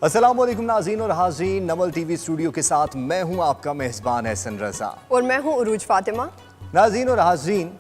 अस्सलामुअलैकुम नाज़रीन और हाज़रीन, नमल टीवी स्टूडियो के साथ मैं हूं आपका मेज़बान एहसन रज़ा और मैं हूं उरूज फातिमा। नाज़रीन और हाज़रीन,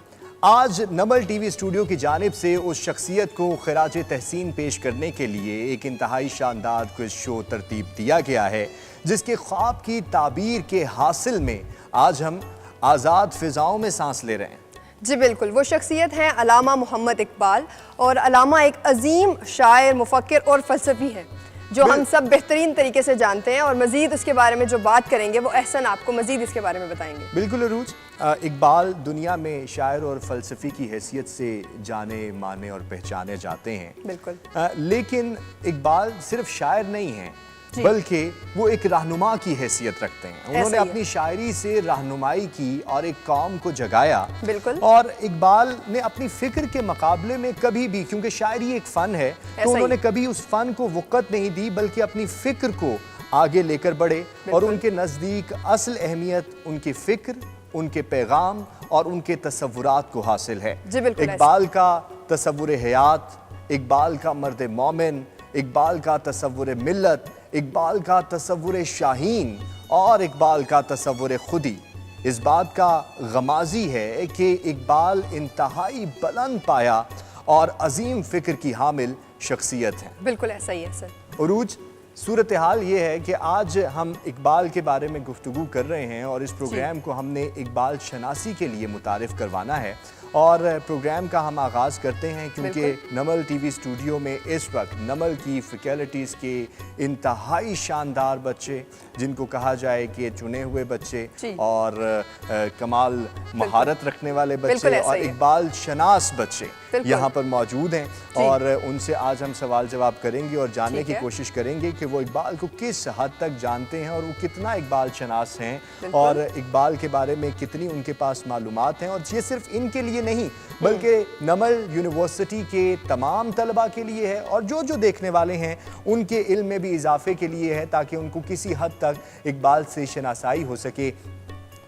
आज नमल टीवी स्टूडियो की जानिब से उस शख्सियत को खिराज तहसीन पेश करने के लिए एक इंतहाई शानदार क्विज शो तरतीब दिया गया है, जिसके ख्वाब की ताबीर के हासिल में आज हम आज़ाद फ़िज़ाओं में सांस ले रहे हैं। जी बिल्कुल, वो शख्सियत हैं अलामा मोहम्मद इकबाल। और अलामा एक अजीम शायर, मुफक्किर और फ़लसफ़ी है जो हम सब बेहतरीन तरीके से जानते हैं। और मज़ीद उसके बारे में जो बात करेंगे वो एहसन आपको मज़ीद इसके बारे में बताएंगे। बिल्कुल अरूज, इकबाल दुनिया में शायर और फ़लसफ़ी की हैसियत से जाने माने और पहचाने जाते हैं। बिल्कुल। लेकिन इकबाल सिर्फ शायर नहीं हैं, बल्कि वो एक रहनुमा की हैसियत रखते हैं। उन्होंने अपनी शायरी से रहनुमाई की और एक कौम को जगाया। बिल्कुल। और इकबाल ने अपनी फ़िक्र के मुकाबले में कभी भी, क्योंकि शायरी एक फ़न है, तो उन्होंने कभी उस फ़न को वक़्त नहीं दी, बल्कि अपनी फ़िक्र को आगे लेकर बढ़े। और उनके नज़दीक असल अहमियत उनकी फ़िक्र, उनके पैगाम और उनके तसव्वुरात को हासिल है। इकबाल का तसव्वुर हयात, इकबाल का मर्द मोमिन, इकबाल का तसव्वुर मिल्लत, इकबाल का तसव्वुर शाहीन और इकबाल का तसव्वुर खुदी इस बात का गमाजी है कि इकबाल इंतहाई बुलंद पाया और अजीम फ़िक्र की हामिल शख्सियत है। बिल्कुल ऐसा ही है सर। उरूज, सूरत हाल ये है कि आज हम इकबाल के बारे में गुफ्तगू कर रहे हैं और इस प्रोग्राम को हमने इकबाल शनासी के लिए मुतारिफ़ करवाना है। और प्रोग्राम का हम आगाज़ करते हैं क्योंकि नमल टीवी स्टूडियो में इस वक्त नमल की फैकल्टीज़ के इंतहाई शानदार बच्चे, जिनको कहा जाए कि चुने हुए बच्चे और कमाल महारत रखने वाले बच्चे और इकबाल शनास बच्चे यहाँ पर मौजूद हैं। और उनसे आज हम सवाल जवाब करेंगे और जानने की कोशिश करेंगे कि वो इकबाल को किस हद तक जानते हैं और वो कितना इकबाल शनास हैं और इकबाल के बारे में कितनी उनके पास मालूमात हैं। और ये सिर्फ इनके लिए नहीं, बल्कि नमल यूनिवर्सिटी के तमाम तलबा के लिए है और जो जो देखने वाले हैं उनके इल्म में भी इजाफे के लिए है, ताकि उनको किसी हद तक इकबाल से शनासाई हो सके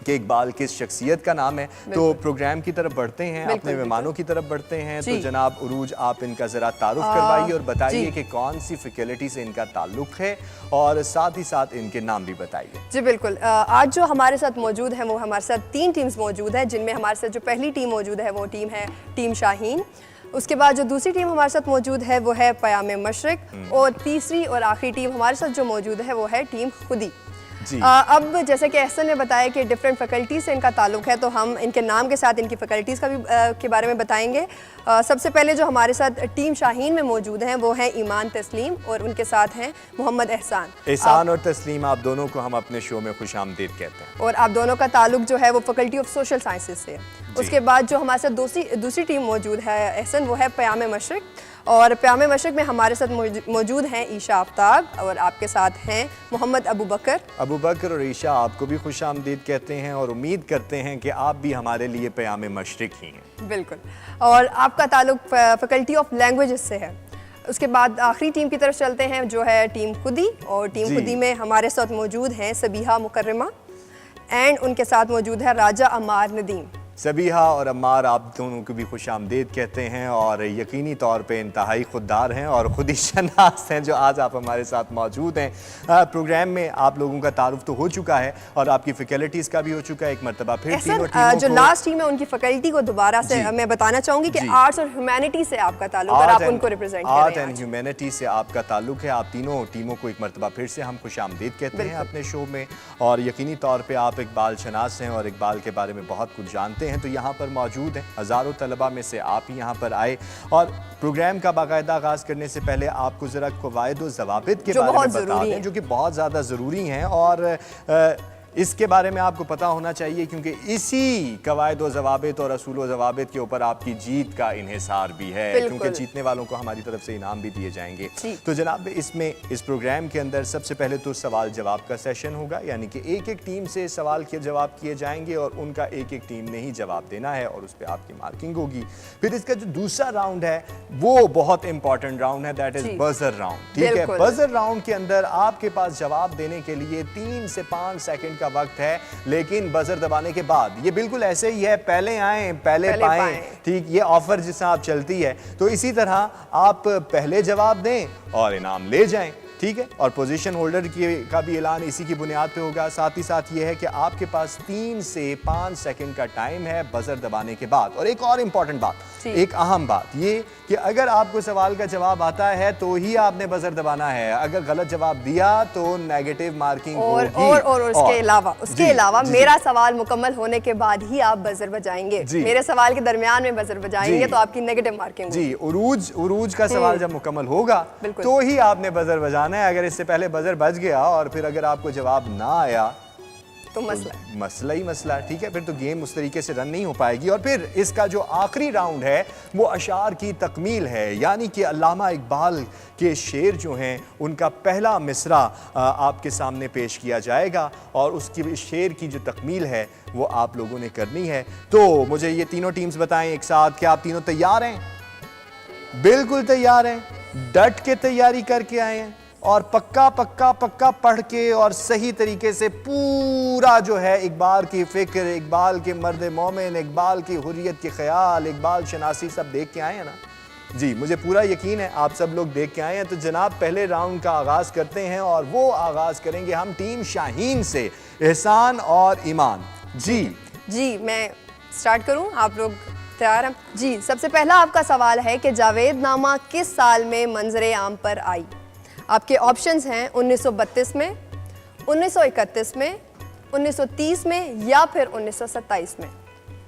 कि इकबाल किस शख्सियत का नाम है। तो प्रोग्राम की तरफ बढ़ते हैं, अपने मेहमानों की तरफ बढ़ते हैं। तो जनाब उरूज, आप इनका ज़रा तारुफ करवाइए और बताइए कि कौन सी फैकल्टी से इनका ताल्लुक़ है और साथ ही साथ इनके नाम भी बताइए। जी बिल्कुल, आज जो हमारे साथ मौजूद है वो हमारे साथ 3 टीम्स मौजूद हैं, जिनमें हमारे साथ जो पहली टीम मौजूद है वो टीम है टीम शाहीन। उसके बाद जो दूसरी टीम हमारे साथ मौजूद है वो है पयामे मशरिक। और तीसरी और आखिरी टीम हमारे साथ जो मौजूद है वो है टीम खुदी। अब जैसे कि एहसन ने बताया कि डिफरेंट फैकल्टी से इनका ताल्लुक़ है, तो हम इनके नाम के साथ इनकी फैकल्टीज़ का भी के बारे में बताएंगे। सबसे पहले जो हमारे साथ टीम शाहीन में मौजूद हैं वो हैं ईमान तस्लीम और उनके साथ हैं मोहम्मद एहसान। एहसान और तस्लीम, आप दोनों को हम अपने शो में खुशामदीद कहते हैं। और आप दोनों का ताल्लुक़ जो है वो फैकल्टी ऑफ सोशल साइंसेज से है। उसके बाद जो हमारे साथ दूसरी टीम मौजूद है एहसन, वो है पयामे मशरिक। और पयामे मशरिक में हमारे साथ मौजूद हैं ईशा आफ्ताब और आपके साथ हैं मोहम्मद अबू बकर और ईशा, आपको भी खुशामदीद कहते हैं और उम्मीद करते हैं कि आप भी हमारे लिए पयामे मशरिक ही हैं। बिल्कुल। और आपका ताल्लुक़ फैकल्टी ऑफ लैंग्वेजेस से है। उसके बाद आखिरी टीम की तरफ चलते हैं जो है टीम खुदी। और टीम खुदी में हमारे साथ मौजूद हैं सबीहा मुकर्रमा एंड उनके साथ मौजूद है राजा अम्मार नदीम। सबीहा और अम्मार, आप दोनों को भी खुशामदीद कहते हैं और यकीनी तौर पे इंतहाई खुददार हैं और खुद ही शनास हैं जो आज आप हमारे साथ मौजूद हैं। प्रोग्राम में आप लोगों का तारुफ तो हो चुका है और आपकी फैकल्टीज़ का भी हो चुका है। एक मरतबा फिर जो लास्ट टीम है उनकी फैकल्टी को दोबारा से मैं बताना चाहूँगी कि आर्ट्स और ह्यूमैनिटी से आपका ताल्लुक और आप उनको रिप्रेजेंट कर रहे हैं। आर्ट एंड ह्यूमैनिटी से आपका ताल्लुक है। आप तीनों टीमों को एक मरतबा फिर से हम खुशामदीद कहते हैं अपने शो में। और यकीनी तौर पर आप इकबाल शनास हैं और इकबाल के बारे में बहुत कुछ जानते हैं, तो यहाँ पर मौजूद हैं हज़ारों तलबा में से आप ही यहाँ पर आए। और प्रोग्राम का बाकायदा आगाज़ करने से पहले आपको ज़रा क़वाइद व ज़वाबित के बारे में बता दें, जो कि बहुत ज़्यादा ज़रूरी हैं और इसके बारे में आपको पता होना चाहिए, क्योंकि इसी क़वाइद व ज़वाबित और असूल व ज़वाबित के ऊपर आपकी जीत का इन्हिसार भी है, क्योंकि जीतने वालों को हमारी तरफ से इनाम भी दिए जाएंगे। तो जनाब, इसमें इस प्रोग्राम के अंदर सबसे पहले तो सवाल जवाब का सेशन होगा, यानी कि एक एक टीम से सवाल के जवाब किए जाएंगे और उनका एक एक टीम ने ही जवाब देना है और उस पर आपकी मार्किंग होगी। फिर इसका जो दूसरा राउंड है वो बहुत इंपॉर्टेंट राउंड है, दैट इज बजर राउंड। ठीक है, बजर राउंड के अंदर आपके पास जवाब देने के लिए 3 से 5 सेकंड का वक्त है, लेकिन बजर दबाने के बाद ये बिल्कुल ऐसे ही है, पहले आए पहले पाएं, ठीक, ये ऑफर जिस तरह आप चलती है, तो इसी तरह आप पहले जवाब दें और इनाम ले जाएं, ठीक है। और पोजीशन होल्डर का भी ऐलान इसी की बुनियाद पे होगा। साथ ही साथ ये है कि आपके पास 3 से 5 सेकंड का टाइम है बजर दबाने के बाद। और एक और इंपॉर्टेंट बात, एक अहम बात ये कि अगर आपको सवाल का जवाब आता है तो ही आपने बजर दबाना है, अगर गलत जवाब दिया तो नेगेटिव मार्किंग होगी। और उसके अलावा मेरा सवाल मुकम्मल होने के बाद ही आप बजर बजाएंगे, मेरे सवाल के दरमियान में बजर बजाएंगे तो आपकी नेगेटिव मार्किंग जी। उरूज का सवाल जब मुकम्मल होगा तो ही आपने बजर बजाना है। अगर इससे पहले बजर बज गया और फिर अगर आपको जवाब ना आया तो मसला ही मसला, ठीक है, फिर तो गेम उस तरीके से रन नहीं हो पाएगी। और फिर इसका जो आखिरी राउंड है वो अशार की तकमील है, यानी कि अल्लामा इकबाल के शेर जो हैं उनका पहला मिसरा आपके सामने पेश किया जाएगा और उसकी शेर की जो तकमील है वो आप लोगों ने करनी है। तो मुझे ये तीनों टीम्स बताएं एक साथ, क्या आप तीनों तैयार हैं? बिल्कुल तैयार हैं, डट के तैयारी करके आए हैं और पक्का पक्का पक्का पढ़ के और सही तरीके से पूरा जो है इकबाल की फिक्र, इकबाल के मर्द मोमिन, इकबाल की हुर्रियत के ख्याल, इकबाल शनासी सब देख के आए हैं ना? जी, मुझे पूरा यकीन है आप सब लोग देख के आए हैं। तो जनाब पहले राउंड का आगाज़ करते हैं और वो आगाज़ करेंगे हम टीम शाहीन से, एहसान और ईमान। जी मैं स्टार्ट करूं, आप लोग तैयार हैं? जी, सबसे पहला आपका सवाल है कि जावेद नामा किस साल में मंजरे आम पर आई? आपके ऑप्शंस हैं 1932 में, 1931 में, 1930 में या फिर 1927 में।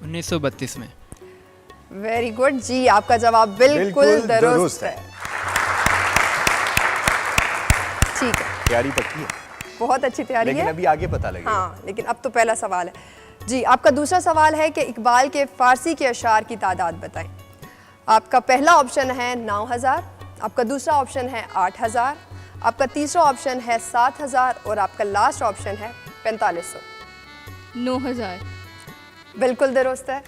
1932 में। वेरी गुड जी, आपका जवाब बिल्कुल दुरुस्त है। ठीक है, तैयारी पक्की है, बहुत अच्छी तैयारी है, लेकिन अभी आगे पता लगेगा। हाँ, लेकिन अब तो पहला सवाल है जी। आपका दूसरा सवाल है कि इकबाल के फारसी के अशार की तादाद बताएं। आपका पहला ऑप्शन है 9000, आपका दूसरा ऑप्शन है 8000, आपका तीसरा ऑप्शन है 7000 और आपका लास्ट ऑप्शन है 4500। 9000 बिल्कुल दुरुस्त है।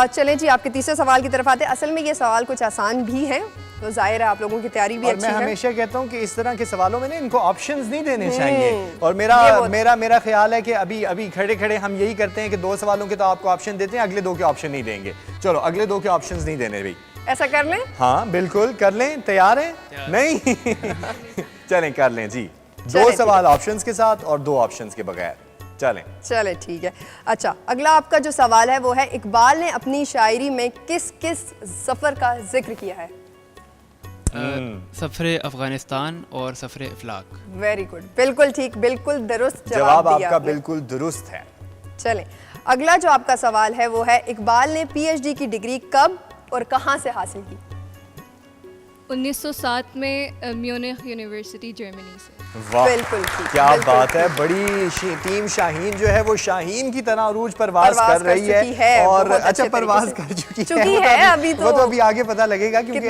चलें जी, आपके तीसरे सवाल की तरफ आते हैं। असल में ये सवाल कुछ आसान भी है, तो जाहिर है आप लोगों की तैयारी भी अच्छी है। मैं हमेशा कहता हूँ कि इस तरह के सवालों में ना इनको ऑप्शंस नहीं देने चाहिए। और मेरा ख्याल है कि अभी खड़े खड़े हम यही करते हैं कि 2 सवालों के तो आपको ऑप्शन देते हैं, अगले 2 के ऑप्शन नहीं देंगे। चलो अगले 2 के ऑप्शंस नहीं देने भाई, ऐसा कर लें? हाँ बिल्कुल कर लें। तैयार हैं? नहीं चलें कर लें जी। 2 सवाल ऑप्शंस के साथ और 2 ऑप्शंस के बगैर। चले ठीक है। अच्छा, अगला आपका जो सवाल है वो है इकबाल ने अपनी शायरी में किस किस सफर का जिक्र किया है? सफरे अफगानिस्तान और सफरे इफ्लाक। वेरी गुड, बिल्कुल ठीक, बिल्कुल दुरुस्त जवाब आपका बिल्कुल दुरुस्त है। चलें, अगला जो आपका सवाल है वो है इकबाल ने पीएचडी की डिग्री कब और कहां से हासिल की? 1907 में म्यूनिख यूनिवर्सिटी जर्मनी से। वाह, बिल्कुल ठीक, क्या बात है। बड़ी टीम शाहीन जो है वो शाहीन की तरह अरूज परवाज कर रही है और अच्छा परवाज कर चुकी है अभी तो वो तो अभी आगे पता लगेगा, क्योंकि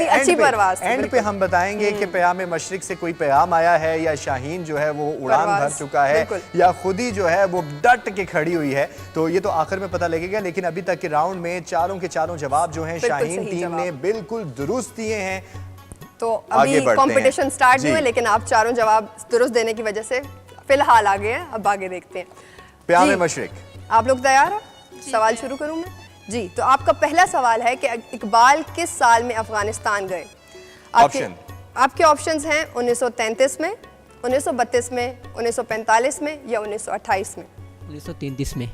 एंड पे हम बताएंगे कि प्याम मशरिक से कोई पैगाम आया है या शाहीन जो है वो उड़ान भर चुका है या खुद ही जो है वो डट के खड़ी हुई है, तो ये तो आखिर में पता लगेगा। लेकिन अभी तक के राउंड में चारों के चारों जवाब जो है शाहीन टीम ने बिल्कुल दुरुस्त दिए हैं। तो अभी कंपटीशन स्टार्ट नहीं हुआ, लेकिन आप चारों जवाब दुरुस्त देने की वजह से फिलहाल आगे हैं। अब आगे देखते हैं। प्याम मशरिक, आप लोग तैयार हैं? सवाल शुरू करूं मैं जी। तो आपका पहला सवाल है कि इकबाल किस साल में अफगानिस्तान गए? आपके ऑप्शंस हैं 1933 में, 1932 में, 1945 में या 1928 में। 1933 में।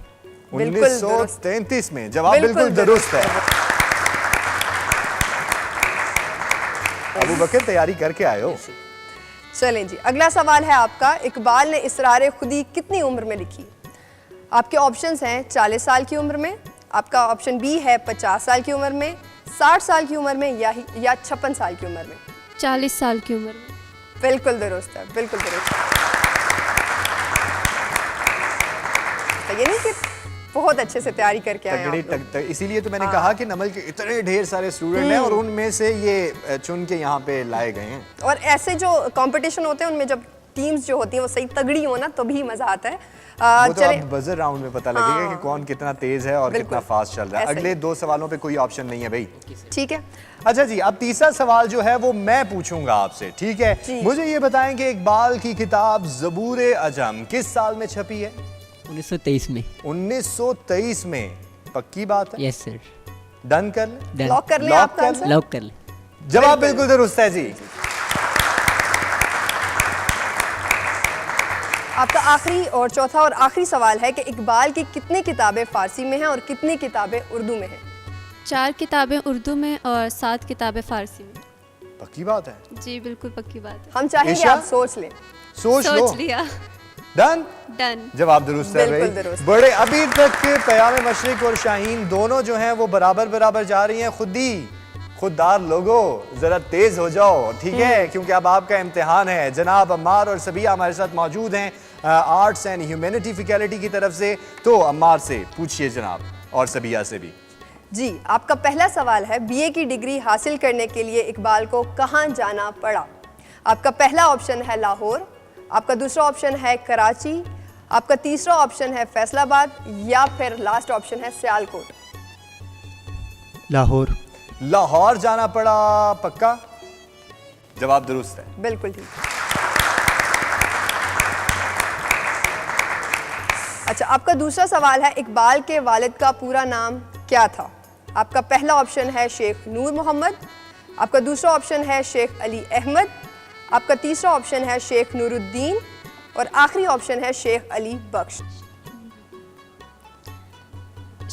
1933 में जवाब बिल्कुल दुरुस्त है। अबू बकर तैयारी करके आए हो। चलें जी, अगला सवाल है आपका, इकबाल ने इसरार खुदी कितनी उम्र में लिखी? आपके ऑप्शंस हैं 40 साल की उम्र में, आपका ऑप्शन बी है 50 साल की उम्र में, 60 साल की उम्र में या 56 साल की उम्र में। 40 साल की उम्र में। बिल्कुल दुरुस्त है, बिल्कुल दुरुस्त है। ये नहीं कि बहुत अच्छे से तैयारी करके आए हैं। इसीलिए तो मैंने कहा कि नमल के इतने ढेर सारे स्टूडेंट हैं और उनमें से ये चुन के यहाँ पे लाए गए हैं। और ऐसे जो कंपटीशन होते हैं उनमें जब टीम्स जो होती हैं वो सही तगड़ी हो ना तो भी मजा आता है। वो तो चले अब बजर राउंड में पता लगेगा कि कौन कितना तेज है और बिल्कुल। कितना फास्ट चल रहा है। ऐसे ही। अगले 2 सवालों पे कोई ऑप्शन नहीं है भाई। ठीक है। अच्छा जी, अब तीसरा सवाल जो है वो मैं पूछूंगा आपसे, ठीक है? जी। मुझे ये बताएं कि इकबाल की किताब ज़बूर अजम किस साल में छपी है? 1923 में। 1923 में। पक्की बात है? Yes sir. डन कर ले? डन। लॉक कर लें लॉक आपका कर आंसर? लॉक कर ले। जवाब बिल्कुल दुरुस्त है जी। आपका आखिरी और चौथा और आखिरी सवाल है कि इकबाल की कितनी किताबें फारसी में हैं और कितनी किताबें उर्दू में हैं? 4 किताबें उर्दू में और 7 किताबें फ़ारसी में। पक्की बात है? जी बिल्कुल पक्की बात है। हम चाहेंगे ईशा? आप सोच लें। सोच लो। सोच लिया। डन? डन। जवाब दुरुस्त है बिल्कुल भाई। दुरुस्त। बड़े अभी तक प्यामे मशरिक और शाहीन दोनों जो हैं वो बराबर बराबर जा रही हैं। खुददार लोगों जरा तेज हो जाओ, ठीक है? क्योंकि अब आपका इम्तिहान है। जनाब अम्मार और सबिया हमारे साथ मौजूद हैं आर्ट्स एंड ह्यूमैनिटी फैकल्टी की तरफ से। तो अम्मार से पूछिए जनाब, और सबिया से भी। जी, आपका पहला सवाल है बीए की डिग्री हासिल करने के लिए इकबाल को कहाँ जाना पड़ा? आपका पहला ऑप्शन है लाहौर, आपका दूसरा ऑप्शन है कराची, आपका तीसरा ऑप्शन है फैसलाबाद या फिर लास्ट ऑप्शन है सियालकोट। लाहौर। लाहौर जाना पड़ा, पक्का? जवाब दुरुस्त है। बिल्कुल ठीक। अच्छा, आपका दूसरा सवाल है इकबाल के वालिद का पूरा नाम क्या था? आपका पहला ऑप्शन है शेख नूर मोहम्मद, आपका दूसरा ऑप्शन है शेख अली अहमद, आपका तीसरा ऑप्शन है शेख नूरुद्दीन और आखिरी ऑप्शन है शेख अली बख्श।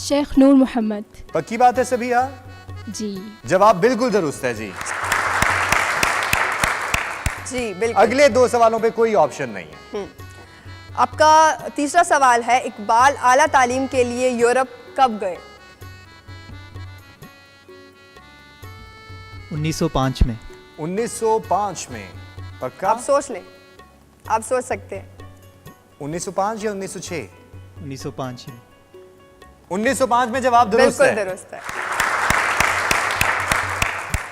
शेख नूर मोहम्मद। पक्की बात है सबिया? जी। जवाब बिल्कुल दुरुस्त है जी। जी बिल्कुल। अगले 2 सवालों पे कोई ऑप्शन नहीं है। आपका तीसरा सवाल है इकबाल आला तालीम के लिए यूरोप कब गए? 1905 में। 1905 में। पक्का? आप सोच लें, आप सोच सकते हैं। 1905 या 1906? 1905 में। 1905 में जवाब दुरुस्त बिल्कुल है। दुरुस्त है।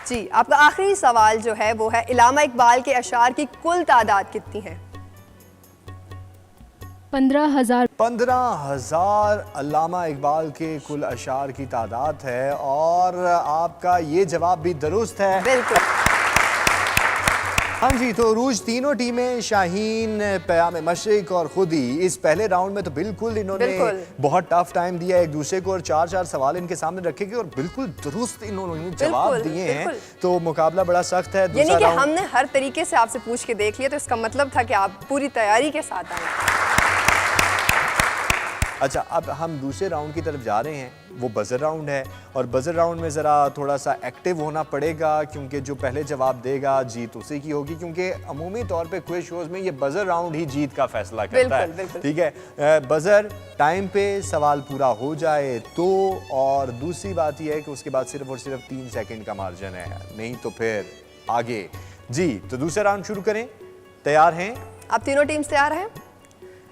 जी, आपका आखिरी सवाल जो है वो है इलामा इकबाल के अशार की कुल तादाद कितनी है? 15,000। 15,000 अल्लामा इकबाल के कुल अशार की तादाद है और आपका ये जवाब भी दुरुस्त है। बिल्कुल। हाँ जी, तो रूज तीनों टीमें शाहीन, प्यामे मशरिक और खुद ही इस पहले राउंड में तो बिल्कुल इन्होंने बिल्कुल। बहुत टफ टाइम दिया एक दूसरे को और 4-4 सवाल इनके सामने रखे गए और बिल्कुल दुरुस्त इन्होंने जवाब बिल्कुल, दिए हैं। बिल्कुल। तो मुकाबला बड़ा सख्त है। यानी दूसरा कि राउंड हमने हर तरीके से आपसे पूछ के देख लिया तो इसका मतलब था कि आप पूरी तैयारी के साथ आए। अच्छा, अब हम दूसरे राउंड की तरफ जा रहे हैं, वो बजर राउंड है और बजर राउंड में ज़रा थोड़ा सा एक्टिव होना पड़ेगा क्योंकि जो पहले जवाब देगा जीत उसी की होगी, क्योंकि अमूमी तौर पे क्विज शोज़ में ये बजर राउंड ही जीत का फैसला करता है। बिल्कुल। ठीक है, बजर टाइम पे सवाल पूरा हो जाए तो, और दूसरी बात यह है कि उसके बाद सिर्फ और सिर्फ 3 सेकंड का मार्जिन है, नहीं तो फिर आगे। जी, तो दूसरा राउंड शुरू करें। तैयार हैं? आप तीनों टीम्स तैयार हैं?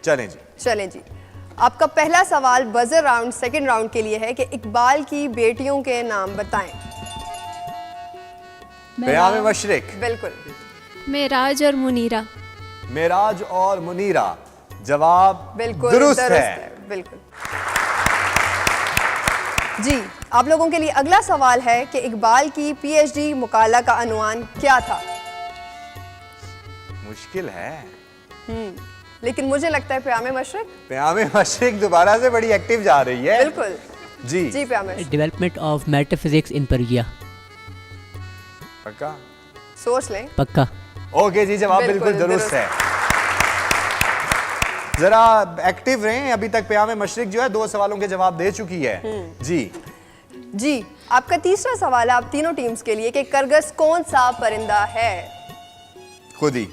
चलें जी। चलें जी। आपका पहला सवाल बजर राउंड सेकंड राउंड के लिए है कि इकबाल की बेटियों के नाम बताएं। प्यामे मशरिक। बिल्कुल। मेराज और मुनीरा। मेराज और मुनीरा। जवाब बिल्कुल दुरुस्त है। बिल्कुल। जी, आप लोगों के लिए अगला सवाल है कि इकबाल की पीएचडी मुकाला का अनवान क्या था? मुश्किल है। लेकिन मुझे लगता है प्यामे मशरिक। प्यामे मशरिक दोबारा से बड़ी एक्टिव जा रही है। बिल्कुल। जी। जी प्यामे मशरिक। डेवलपमेंट ऑफ मेटाफिजिक्स इन पर्गिया। पक्का? सोच लें। पक्का। ओके जी, जवाब बिल्कुल बिल्कुल दुरुस्त है। जरा एक्टिव रहें। अभी तक प्यामे मशरिक जो है 2 सवालों के जवाब दे चुकी है। जी। जी, आपका तीसरा सवाल है आप तीनों टीम्स के लिए कि करगस कौन सा परिंदा है? खुदी।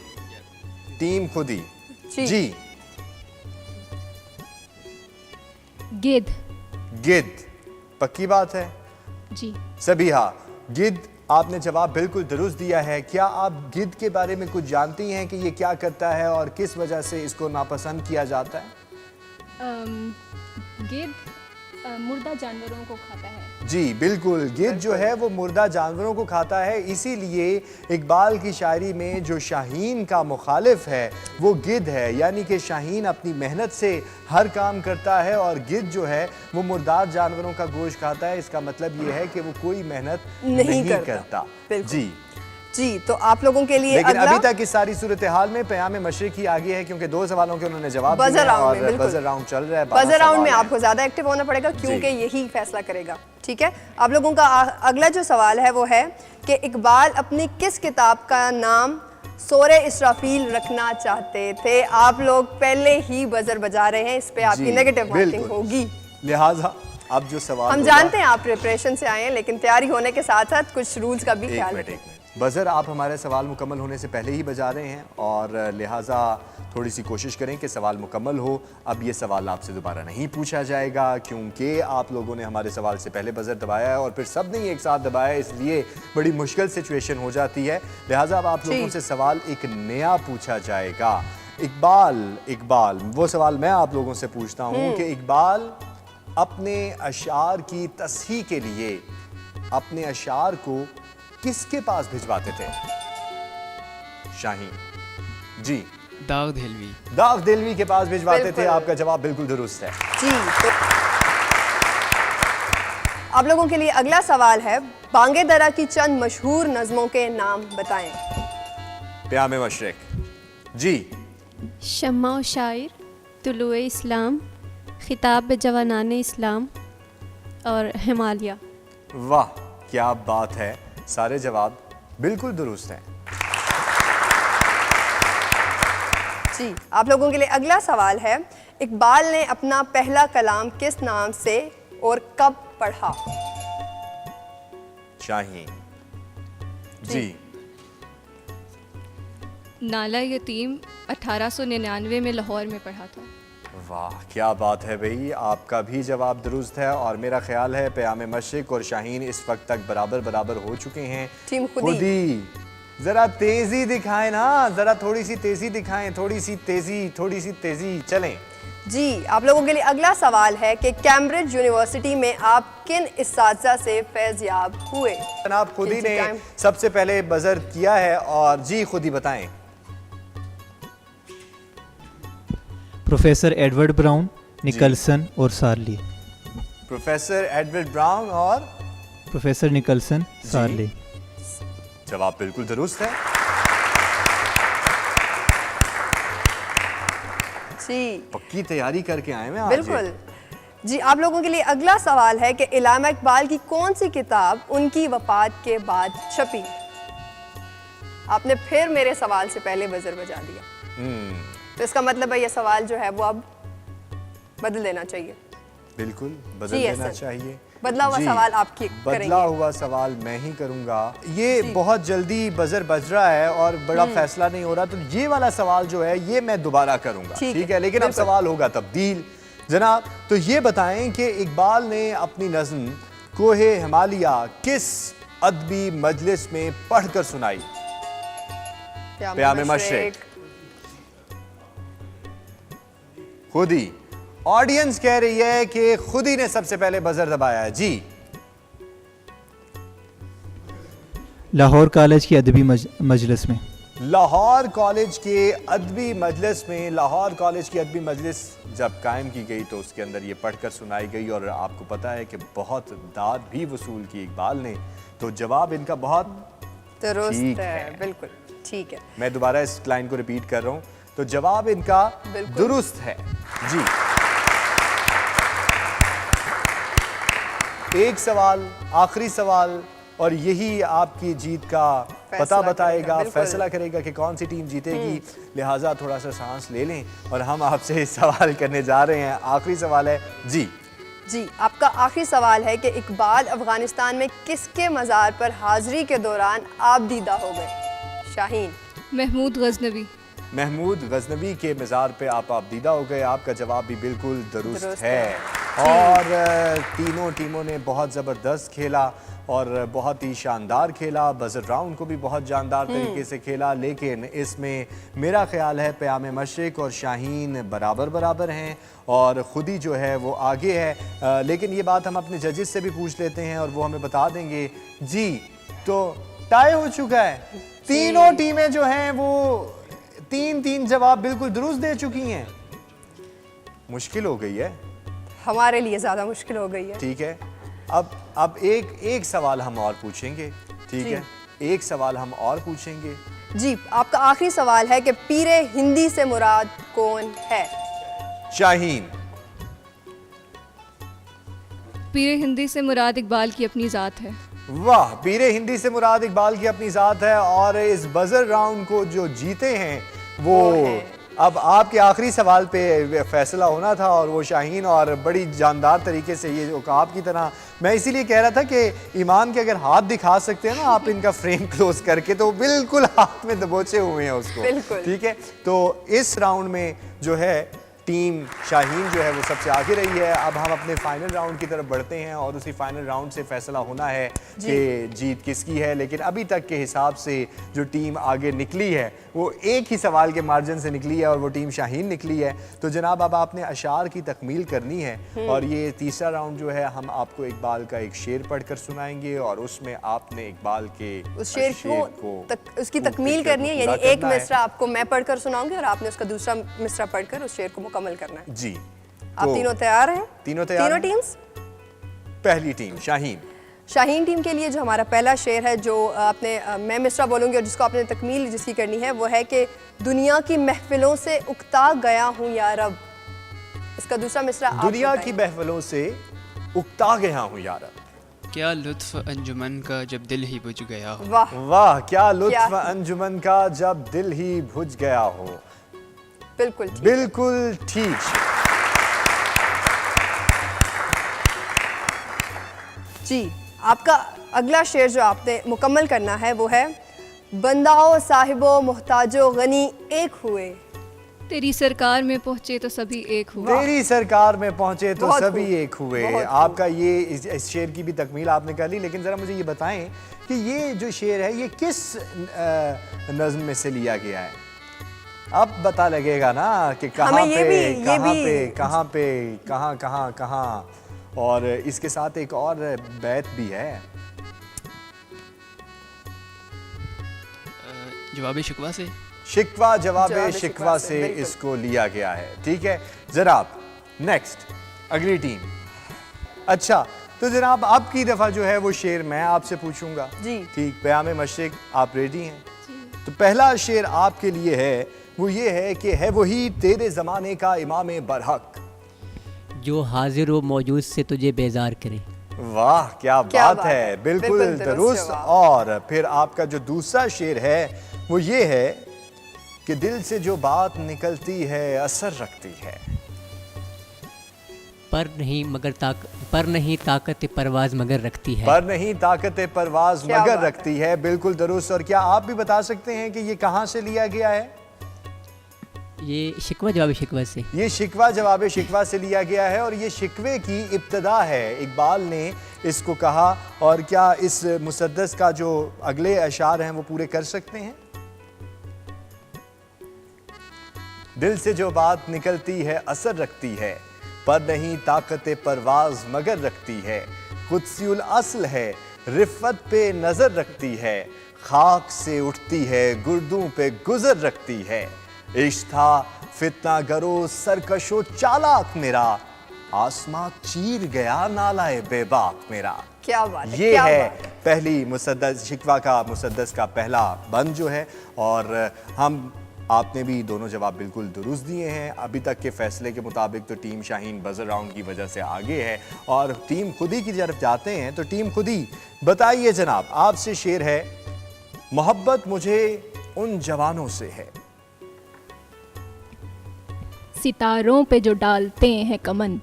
टीम खुदी। जी। गिद्ध। गिद्ध। पक्की बात है? जी। सबिहा, गिद्ध। आपने जवाब बिल्कुल दुरुस्त दिया है। क्या आप गिद्ध के बारे में कुछ जानती हैं कि ये क्या करता है और किस वजह से इसको नापसंद किया जाता है? गिद्ध मुर्दा जानवरों को खाता है। जी बिल्कुल, गिद्ध जो है वो मुर्दा जानवरों को खाता है, इसीलिए इकबाल की शायरी में जो शाहीन का मुखालिफ है वो गिद्ध है, यानी कि शाहीन अपनी मेहनत से हर काम करता है और गिद्ध जो है वो मुर्दार जानवरों का गोश्त खाता है। इसका मतलब ये है कि वो कोई मेहनत नहीं करता। बिल्कुल। जी, तो आप लोगों के लिए लेकिन अगला अभी तक इस सारी सूरत हाल में पयाम मशरिक ही आगे है, क्योंकि 2 सवालों के उन्होंने जवाब बजर दिए राउंड और में, बिल्कुल। बजर राउंड चल रहा है। बजर राउंड में सवाल आपको ज्यादा एक्टिव होना पड़ेगा, क्योंकि जी। यही फैसला करेगा। ठीक है, आप लोगों का अगला जो सवाल है वो है कि इकबाल अपनी किस किताब का नाम सोरे इसराफील रखना चाहते थे। आप लोग पहले ही बजर बजा रहे हैं, इस पे आपकी जी, नेगेटिव मार्किंग बिल्कुल। होगी। लिहाजा अब जो सवाल हम होगा- जानते हैं आप प्रिपरेशन से आए हैं, लेकिन तैयारी होने के साथ साथ कुछ रूल्स का भी एक ख्याल मिनट रखें। एक मिनट, बजर आप हमारे सवाल मुकम्मल होने से पहले ही बजा रहे हैं और लिहाजा थोड़ी सी कोशिश करें कि सवाल मुकम्मल हो। अब ये सवाल आपसे दोबारा नहीं पूछा जाएगा, क्योंकि आप लोगों ने हमारे सवाल से पहले बजर दबाया है और फिर सब ने एक साथ दबाया, इसलिए बड़ी मुश्किल सिचुएशन हो जाती है। लिहाजा अब आप लोगों से सवाल एक नया पूछा जाएगा। इकबाल वो सवाल मैं आप लोगों से पूछता हूँ कि इकबाल अपने अशार की तस्हीह के लिए अपने अशार को किसके पास भिजवाते थे? शाहीन जी। दाऊद हिलवी। दाऊद हिलवी के पास भिजवाते थे। बिल्कुल। आपका जवाब बिल्कुल दुरुस्त है। जी, तो आप लोगों के लिए अगला सवाल है, बांगे दरा की चंद मशहूर नज़मों के नाम बताएं। प्याम मशरिक जी। शम्मा व शायर, तुलुए इस्लाम, खिताब जवानान इस्लाम और हिमालय। वाह क्या बात है, सारे जवाब बिल्कुल दुरुस्त हैं। जी, आप लोगों के लिए अगला सवाल है, इकबाल ने अपना पहला कलाम किस नाम से और कब पढ़ा? शाहीन जी। नाला यतीम 1899 में लाहौर में पढ़ा था। वाह क्या बात है भाई, आपका भी जवाब दुरुस्त है और मेरा ख्याल है प्याम मशरिक और शाहीन इस वक्त तक बराबर हो चुके हैं। टीम खुदी जरा तेजी दिखाएं ना, जरा थोड़ी सी तेजी दिखाएं, थोड़ी सी तेजी चलें। जी, आप लोगों के लिए अगला सवाल है कि कैम्ब्रिज यूनिवर्सिटी में आप किन इस्सातिज़ा से फैज़याब हुए? जनाब खुदी जी, ने टाइम। सबसे पहले बजर किया है और जी खुदी बताएं। प्रोफेसर एडवर्ड ब्राउन, निकलसन और सार्ली। प्रोफेसर एडवर्ड ब्राउन और प्रोफेसर निकलसन, सार्ली। जवाब बिल्कुल दुरुस्त है। जी पक्की तैयारी करके आए हैं आज। बिल्कुल। जी, आप लोगों के लिए अगला सवाल है कि इल्लामा इकबाल की कौन सी किताब उनकी वफात के बाद छपी? आपने फिर मेरे सवाल से पहले बजर बजा दिया, तो इसका मतलब है ये सवाल जो है वो अब बदल देना चाहिए। बिल्कुल बदल जी, देना ऐसा। चाहिए। बदला हुआ जी, सवाल आपकी बदला करेंगे। हुआ सवाल मैं ही करूंगा। ये बहुत जल्दी बजर बज रहा है और बड़ा फैसला नहीं हो रहा, तो ये वाला सवाल जो है ये मैं दोबारा करूंगा। ठीक ठीक है, है, लेकिन अब बिल्कुल। सवाल होगा तब्दील। जनाब तो ये बताएं कि इकबाल ने अपनी नज़्म कोहे हिमालया किस अदबी मजलिस में पढ़कर सुनाई? प्याम मशरिक। खुदी। ऑडियंस कह रही है कि खुदी ने सबसे पहले बजर दबाया है। जी। लाहौर कॉलेज की अदबी मजलिस में। लाहौर कॉलेज के अदबी मजलिस में। लाहौर कॉलेज की अदबी मजलिस जब कायम की गई तो उसके अंदर ये पढ़कर सुनाई गई और आपको पता है कि बहुत दाद भी वसूल की इकबाल ने, तो जवाब इनका बहुत दुरुस्त ठीक है। है। बिल्कुल ठीक है। मैं दोबारा इस लाइन को रिपीट कर रहा हूं, तो जवाब इनका बिल्कुल। दुरुस्त है। जी। एक सवाल, आखिरी सवाल, और यही आपकी जीत का फैसला पता बताएगा, करेगा, बिल्कुल। फैसला करेगा कि कौन सी टीम जीतेगी। लिहाजा थोड़ा सा सांस ले लें और हम आपसे सवाल करने जा रहे हैं। आखिरी सवाल है जी। जी, आपका आखिरी सवाल है कि इकबाल अफगानिस्तान में किसके मज़ार पर हाजिरी के दौरान आबदीदा हो गए? शाहीन। महमूद गजनवी। महमूद गजनवी के मज़ार पे आप आबदीदा हो गए। आपका जवाब भी बिल्कुल दुरुस्त दुरुस्त है। है। और तीनों टीमों ने बहुत ज़बरदस्त खेला और बहुत ही शानदार खेला। बजर राउंड को भी बहुत जानदार तरीके से खेला, लेकिन इसमें मेरा ख्याल है प्याम मशरिक और शाहीन बराबर बराबर हैं और ख़ुद ही जो है वो आगे है। लेकिन ये बात हम अपने जजेस से भी पूछ लेते हैं और वो हमें बता देंगे। जी, तो टाई हो चुका है, तीनों टीमें जो हैं वो 3-3 जवाब बिल्कुल दुरुस्त दे चुकी हैं। मुश्किल हो गई है, हमारे लिए ज़्यादा मुश्किल हो गई है। ठीक है। अब एक सवाल हम और पूछेंगे, ठीक है, एक सवाल हम और पूछेंगे। जी, आपका आखिरी सवाल है कि पीरे हिंदी से मुराद कौन है? शाहीन। पीरे हिंदी से मुराद इकबाल की अपनी ज़ात है। वाह, पीरे हिंदी से मुराद इकबाल की अपनी ज़ात है और इस बजर राउंड को जो जीते हैं वो अब आपके आखिरी सवाल पे फैसला होना था और वो शाहीन, और बड़ी जानदार तरीके से ये उकाब की तरह। मैं इसीलिए कह रहा था कि ईमान के अगर हाथ दिखा सकते हैं ना आप इनका फ्रेम क्लोज करके, तो बिल्कुल हाथ में दबोचे हुए हैं उसको, बिल्कुल। ठीक है। तो इस राउंड में जो है टीम शाहीन जो है वो सबसे आगे रही है। अब हम अपने फाइनल राउंड की तरफ बढ़ते हैं और उसी फाइनल राउंड से फैसला होना है कि जीत किसकी है। लेकिन अभी तक के हिसाब से जो टीम आगे निकली है वो एक ही सवाल के मार्जिन से निकली है और वो टीम शाहीन निकली है। तो जनाब, अब आपने अशार की तकमील करनी है और ये तीसरा राउंड जो है हम आपको इकबाल का एक शेर पढ़कर सुनाएंगे और उसमें आपने इकबाल के उस शेर को उसकी तकमील करनी है, यानी एक मिसरा आपको मैं पढ़कर सुनाऊंगी और आपने उसका दूसरा मिसरा पढ़कर उस शेर को मुकम्मल करना है। जी, आप तीनों तैयार हैं? तीनों तैयार। तीनों टीम्स। पहली टीम शाहीन। शाहीन टीम के लिए जो हमारा पहला शेर है, जो आपने मैं मिसरा बोलूंगी और जिसको आपने तकमील जिसकी करनी है, वो है कि दुनिया की महफिलों से उकता गया हूँ या रब। इसका दूसरा मिसरा आप दुनिया बताएं। की महफिलों से उकता गया हूँ यार। क्या लुत्फ अंजुमन का जब दिल ही बुझ गया हो। वाह वाह, क्या लुत्फ क्या? अंजुमन का जब दिल ही बुझ गया हो। बिल्कुल ठीक। बिल्कुल ठीक। जी, आपका अगला शेर जो आपने मुकम्मल करना है वो है बंदाओ साहिबो मोहताजो गनी एक हुए। तेरी सरकार में पहुँचे तो सभी एक हुए। तेरी सरकार में पहुंचे तो बहुत सभी खूब, एक हुए। बहुत आपका ये इस शेर की भी तकमील आपने कर ली, लेकिन जरा मुझे ये बताएं कि ये जो शेर है ये किस नज़्म में से लिया गया है। अब पता लगेगा ना कि कहाँ हमें ये पे भी- कहाँ ये पे भी- कहाँ पे कहाँ कहाँ कहाँ। और इसके साथ एक और बैत भी है। जवाब शिकवा से। शिकवा जवाब जवाब शिकवा शिकवा से से, बिल्कुल। इसको लिया गया है, ठीक है जनाब। नेक्स्ट अगली टीम। अच्छा, तो जनाब आपकी दफा जो है वो शेर मैं आपसे पूछूंगा। जी। ठीक, प्याम मशरिक आप रेडी हैं? तो पहला शेर आपके लिए है वो ये है कि है वही तेरे जमाने का इमाम बरहक, जो हाजिर व मौजूद से तुझे बेजार करे। वाह क्या क्या बात बात है, है। बिल्कुल बिल्कुल दुरुस्त। जवाब। और फिर आपका जो दूसरा शेर है वो ये है कि दिल से जो बात निकलती है असर रखती है। पर नहीं ताकत परवाज मगर रखती है। पर नहीं ताकत परवाज क्या मगर बात है। रखती है, बिल्कुल दुरुस्त। और क्या आप भी बता सकते हैं कि ये कहाँ से लिया गया है? ये शिकवा जवाब शिकवा से। ये शिकवा जवाब शिकवा से लिया गया है और ये शिकवे की इब्तदा है। इकबाल ने इसको कहा। और क्या इस मुसद्दस का जो अगले अशार हैं वो पूरे कर सकते हैं? दिल से जो बात निकलती है असर रखती है, पर नहीं ताकत परवाज मगर रखती है। कुदसियुल अस्ल है रिफ़त पे नजर रखती है, खाक से उठती है गुर्दों पे गुजर रखती है। इश्क था फितना गरो सरकशो चालाक मेरा, आसमां चीर गया नालाए बेबाक मेरा। क्या बात है, ये क्या है बात है। पहली मुसद्दस शिकवा का मुसद्दस का पहला बंद जो है। और हम आपने भी दोनों जवाब बिल्कुल दुरुस्त दिए हैं। अभी तक के फैसले के मुताबिक तो टीम शाहीन बजर राउंड की वजह से आगे है और टीम खुदी की तरफ जाते हैं। तो टीम खुदी बताइए जनाब, आपसे शेर है मोहब्बत मुझे उन जवानों से है। सितारों पे जो डालते हैं कमंद।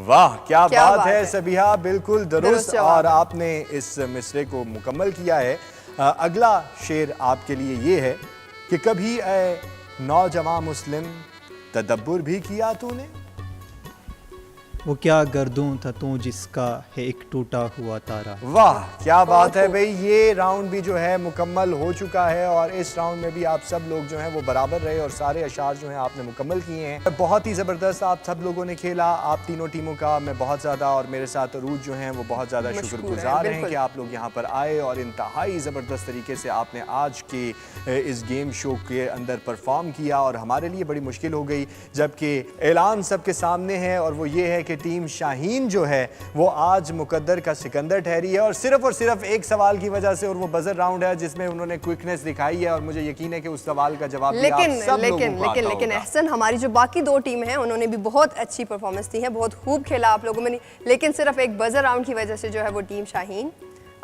वाह क्या क्या बात बात है है। सबिहा, बिल्कुल दुरुस्त दुरुस्त। जवाब और है। आपने इस मिसरे को मुकम्मल किया है। अगला शेर आपके लिए ये है कि कभी ए नौजवान मुस्लिम तदब्बुर भी किया तूने। वो क्या गर्दूं था तू जिसका है एक टूटा हुआ तारा। वाह क्या बात है भाई। ये राउंड भी जो है मुकम्मल हो चुका है और इस राउंड में भी आप सब लोग जो हैं वो बराबर रहे और सारे अशार जो हैं आपने मुकम्मल किए हैं। बहुत ही ज़बरदस्त आप सब लोगों ने खेला। आप तीनों टीमों का मैं बहुत ज़्यादा और मेरे साथ अरूज जो हैं वो बहुत ज़्यादा शुक्रगुजार हैं कि आप लोग यहाँ पर आए और इंतहाई ज़बरदस्त तरीके से आपने आज के इस गेम शो के अंदर परफॉर्म किया और हमारे लिए बड़ी मुश्किल हो गई जबकि ऐलान सबके सामने है और वो ये है कि टीम शाहीन जो है वो आज मुकद्दर का सिकंदर ठहरी है और सिर्फ एक सवाल की वजह से और वो बजर राउंड है जिसमें उन्होंने क्विकनेस दिखाई है और मुझे यकीन है कि उस सवाल का जवाब भी आप सब लोगों को आता लेकिन होगा। एहसन हमारी जो बाकी दो टीम हैं उन्होंने भी बहुत अच्छी परफॉर्मेंस दी है, बहुत खूब खेला आप लोगों ने, लेकिन सिर्फ एक बजर राउंड की वजह से जो है वो टीम शाहीन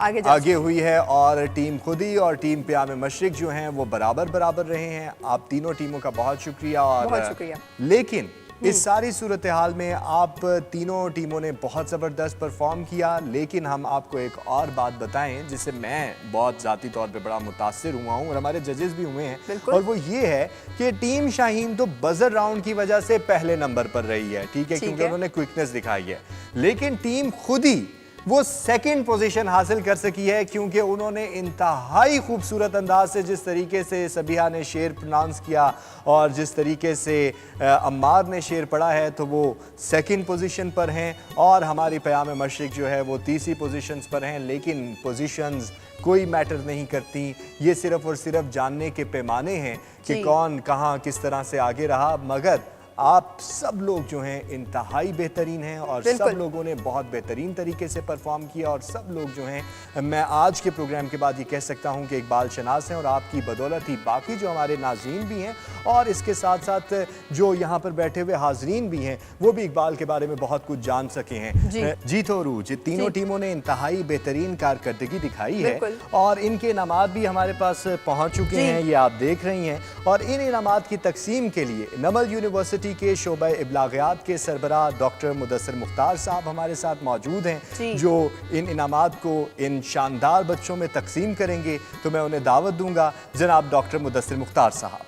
आगे हुई है और टीम खुदी और टीम प्याम मशरिक जो हैं वो बराबर रहे हैं। आप तीनों टीमों का बहुत शुक्रिया। लेकिन इस सारी सूरत हाल में आप तीनों टीमों ने बहुत ज़बरदस्त परफॉर्म किया, लेकिन हम आपको एक और बात बताएं जिससे मैं बहुत ज़ाती तौर पे बड़ा मुतासिर हुआ हूँ और हमारे जजेस भी हुए हैं, और वो ये है कि टीम शाहीन तो बजर राउंड की वजह से पहले नंबर पर रही है, ठीक है, क्योंकि उन्होंने क्विकनेस दिखाई है, लेकिन टीम खुदी वो सेकंड पोजीशन हासिल कर सकी है क्योंकि उन्होंने इंतहाई खूबसूरत अंदाज से जिस तरीके से सबिहा ने शेर प्रोनाउंस किया और जिस तरीके से अम्मार ने शेर पढ़ा है तो वो सेकंड पोजीशन पर हैं और हमारी प्याम मशरिक जो है वो तीसरी पोजीशंस पर हैं। लेकिन पोजीशंस कोई मैटर नहीं करती, ये सिर्फ और सिर्फ जानने के पैमाने हैं कि कौन कहाँ किस तरह से आगे रहा। मगर आप सब लोग जो हैं इंतहाई बेहतरीन हैं और सब लोगों ने बहुत बेहतरीन तरीके से परफॉर्म किया और सब लोग जो हैं, मैं आज के प्रोग्राम के बाद ये कह सकता हूं कि इकबाल शनास हैं और आपकी बदौलत ही बाकी जो हमारे नाज़रीन भी हैं और इसके साथ साथ जो यहाँ पर बैठे हुए हाजरीन भी हैं वो भी इकबाल के बारे में बहुत कुछ जान सके हैं। जी तो अरूज, तीनों टीमों ने इंतहाई बेहतरीन कारकर्दगी दिखाई है और इनके इनामात भी हमारे पास पहुँच चुके हैं, ये आप देख रही हैं। और इन इनामात की तकसीम के लिए नमल यूनिवर्सिटी के शोबा इब्लागियात के सरबराह डॉक्टर मुदस्सिर मुख्तार साहब हमारे साथ मौजूद हैं जो इन इनामात को इन शानदार बच्चों में तकसीम करेंगे। तो मैं उन्हें दावत दूंगा, जनाब डॉक्टर मुदस्सिर मुख्तार साहब।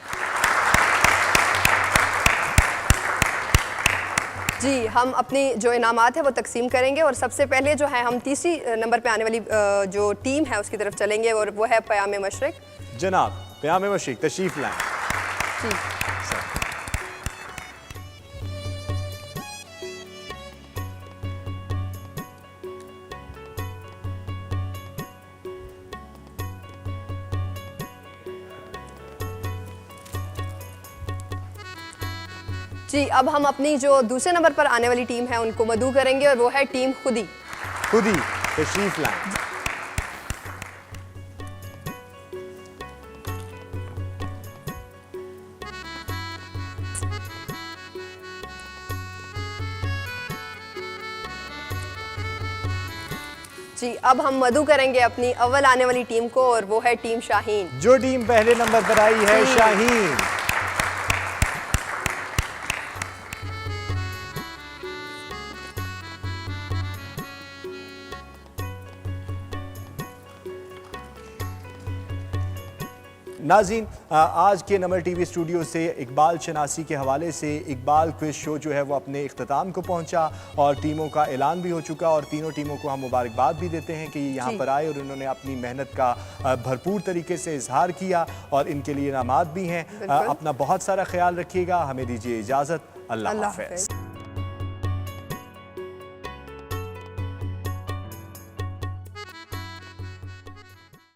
जी, हम अपनी जो इनामात है वो तकसीम करेंगे और सबसे पहले जो है हम तीसरी नंबर पे आने वाली जो टीम है उसकी तरफ चलेंगे और वो है प्याम मशरिक। जनाब प्याम मशरिक तशरीफ लाएं। जी, अब हम अपनी जो दूसरे नंबर पर आने वाली टीम है उनको मदऊ करेंगे और वो है टीम खुदी। तशरीफ लाएं। जी, अब हम मदऊ करेंगे अपनी अव्वल आने वाली टीम को और वो है टीम शाहीन। जो टीम पहले नंबर पर आई है शाहीन। नाज़रीन, आज के नमल टीवी स्टूडियो से इकबाल शनासी के हवाले से इकबाल क्विज शो जो है वो अपने इख्तिताम को पहुंचा और टीमों का ऐलान भी हो चुका और तीनों टीमों को हम मुबारकबाद भी देते हैं कि यहाँ पर आए और उन्होंने अपनी मेहनत का भरपूर तरीके से इजहार किया और इनके लिए इनामात भी हैं। अपना बहुत सारा ख्याल रखिएगा। हमें दीजिए इजाज़त। अल्लाह हाफ़िज़।